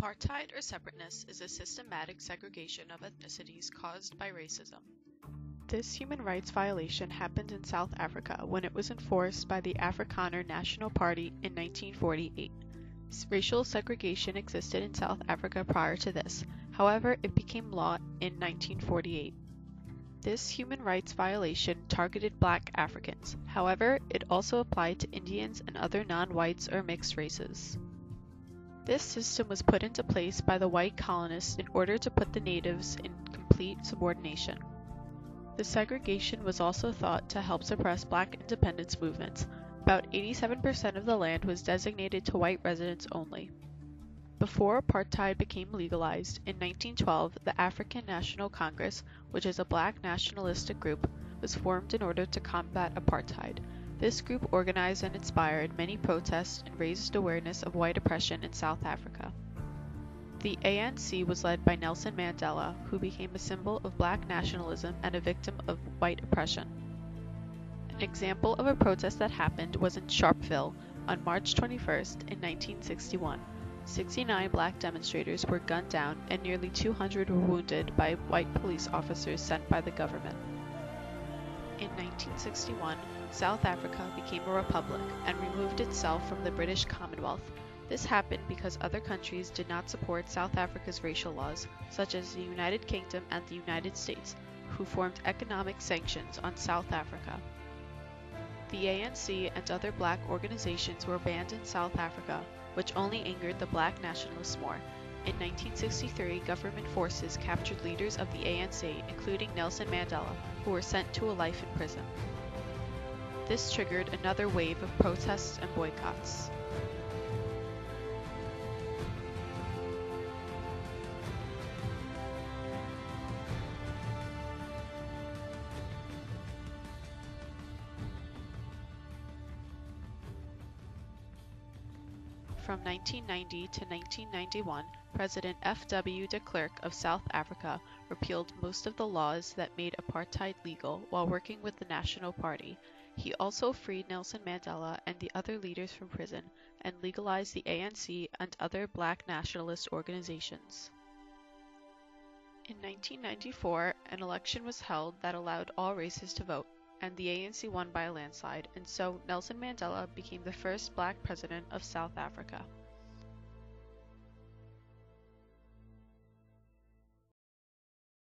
Apartheid or separateness is a systematic segregation of ethnicities caused by racism. This human rights violation happened in South Africa when it was enforced by the Afrikaner National Party in 1948. Racial segregation existed in South Africa prior to this, however, it became law in 1948. This human rights violation targeted Black Africans, however, it also applied to Indians and other non-whites or mixed races. This system was put into place by the white colonists in order to put the natives in complete subordination. The segregation was also thought to help suppress Black independence movements. About 87% of the land was designated to white residents only. Before apartheid became legalized, in 1912, the African National Congress, which is a Black nationalistic group, was formed in order to combat apartheid. This group organized and inspired many protests and raised awareness of white oppression in South Africa. The ANC was led by Nelson Mandela, who became a symbol of Black nationalism and a victim of white oppression. An example of a protest that happened was in Sharpeville on March 21st in 1961. 69 Black demonstrators were gunned down and nearly 200 were wounded by white police officers sent by the government. In 1961, South Africa became a republic and removed itself from the British Commonwealth. This happened because other countries did not support South Africa's racial laws, such as the United Kingdom and the United States, who formed economic sanctions on South Africa. The ANC and other Black organizations were banned in South Africa, which only angered the Black nationalists more. In 1963, government forces captured leaders of the ANC, including Nelson Mandela, who were sent to a life in prison. This triggered another wave of protests and boycotts. From 1990 to 1991, President F.W. de Klerk of South Africa repealed most of the laws that made apartheid legal while working with the National Party. He also freed Nelson Mandela and the other leaders from prison and legalized the ANC and other Black nationalist organizations. In 1994, an election was held that allowed all races to vote, and the ANC won by a landslide, and so Nelson Mandela became the first Black president of South Africa.